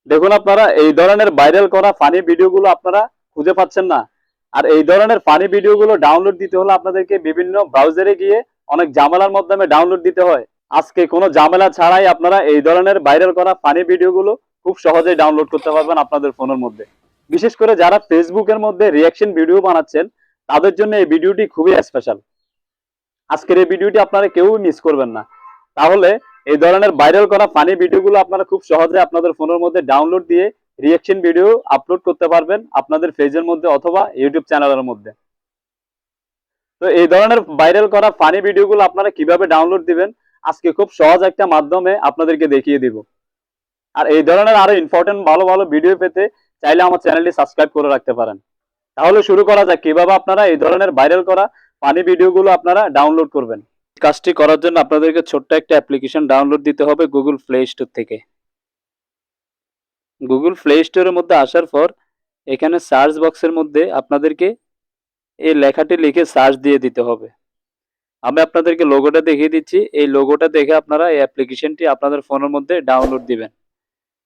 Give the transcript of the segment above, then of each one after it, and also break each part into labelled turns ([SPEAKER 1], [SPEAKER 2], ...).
[SPEAKER 1] দেখুন, আপনারা এই ধরনের ভাইরাল করা ফানি ভিডিওগুলো আপনারা খুঁজে পাচ্ছেন না। আর এই ধরনের ফানি ভিডিওগুলো ডাউনলোড দিতে হলে আপনাদেরকে বিভিন্ন ব্রাউজারে গিয়ে অনেক ঝামেলার মাধ্যমে ডাউনলোড দিতে হয়। আজকে কোনো ঝামেলা ছাড়াই আপনারা এই ধরনের ভাইরাল করা ফানি ভিডিওগুলো খুব সহজেই ডাউনলোড করতে পারবেন আপনাদের ফোনের মধ্যে। বিশেষ করে যারা ফেসবুকের মধ্যে রিয়াকশন ভিডিও বানাচ্ছেন, তাদের জন্য এই ভিডিওটি খুবই স্পেশাল। আজকের এই ভিডিওটি আপনারা কেউ মিস করবেন না। তাহলে এই ধরনের ভাইরাল করা ফানি ভিডিওগুলো আপনারা খুব সহজে আপনাদের ফোনের মধ্যে ডাউনলোড দিয়ে রিঅ্যাকশন ভিডিও আপলোড করতে পারবেন আপনাদের পেজের মধ্যে অথবা ইউটিউব চ্যানেলের মধ্যে। তো এই ধরনের ভাইরাল করা ফানি ভিডিওগুলো আপনারা কিভাবে ডাউনলোড দিবেন আজকে খুব সহজ একটা মাধ্যমে আপনাদেরকে দেখিয়ে দিব। আর এই ধরনের আরো ইম্পর্টেন্ট ভালো ভালো ভিডিও পেতে চাইলে আমার চ্যানেলটি সাবস্ক্রাইব করে রাখতে পারেন। তাহলে শুরু করা যাক কিভাবে আপনারা এই ধরনের ভাইরাল করা ফানি ভিডিওগুলো আপনারা ডাউনলোড করবেন। কাজটি করার জন্য আপনাদেরকে ছোট্ট একটা অ্যাপ্লিকেশন ডাউনলোড দিতে হবে গুগল প্লে স্টোর থেকে। গুগল প্লে স্টোরের মধ্যে আসার পর এখানে সার্চ বক্সের মধ্যে আপনাদেরকে এই লেখাটি লিখে সার্চ দিয়ে দিতে হবে। আমি আপনাদেরকে লোগোটা দেখিয়ে দিচ্ছি, এই লোগোটা দেখে আপনারা এই অ্যাপ্লিকেশনটি আপনাদের ফোনের মধ্যে ডাউনলোড দিবেন।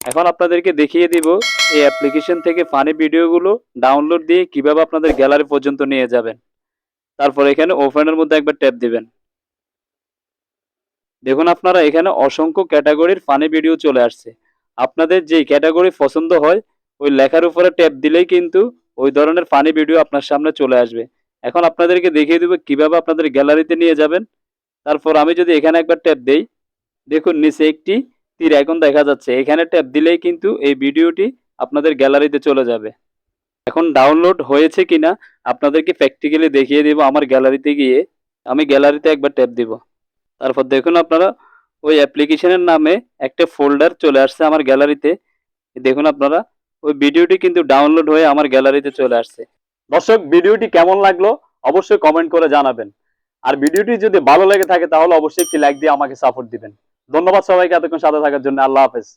[SPEAKER 1] এখন আপনাদেরকে দেখিয়ে দিব এই অ্যাপ্লিকেশন থেকে ফানি ভিডিওগুলো ডাউনলোড দিয়ে কিভাবে আপনাদের গ্যালারি পর্যন্ত নিয়ে যাবেন। তারপর এখানে ওপেনের মধ্যে একবার ট্যাপ দিবেন। দেখুন, আপনারা এখানে অসংখ্য ক্যাটাগরির ফানি ভিডিও চলে আসছে। আপনাদের যে ক্যাটাগরি পছন্দ হয় ওই লেখার উপরে ট্যাপ দিলেই কিন্তু ওই ধরনের ফানি ভিডিও আপনার সামনে চলে আসবে। এখন আপনাদেরকে দেখিয়ে দেব কিভাবে আপনাদের গ্যালারিতে নিয়ে যাবেন। তারপর আমি যদি এখানে একবার ট্যাপ দেই, দেখুন নিচে একটি তীর আইকন দেখা যাচ্ছে, এখানে ট্যাপ দিলেই কিন্তু এই ভিডিওটি আপনাদের গ্যালারিতে চলে যাবে। এখন ডাউনলোড হয়েছে কিনা আপনাদেরকে প্র্যাকটিক্যালি দেখিয়ে দেব আমার গ্যালারিতে গিয়ে। আমি গ্যালারিতে একবার ট্যাপ দিব। তারপর দেখুন আপনারা ওই অ্যাপ্লিকেশনের নামে একটা ফোল্ডার চলে আসছে আমার গ্যালারিতে। দেখুন আপনারা ওই ভিডিওটি কিন্তু ডাউনলোড হয়ে আমার গ্যালারিতে চলে আসছে। দর্শক, ভিডিওটি কেমন লাগলো অবশ্যই কমেন্ট করে জানাবেন। আর ভিডিওটি যদি ভালো লেগে থাকে তাহলে অবশ্যই একটি লাইক দিয়ে আমাকে সাপোর্ট দিবেন। ধন্যবাদ সবাইকে এতক্ষণ সাথে থাকার জন্য। আল্লাহ হাফেজ।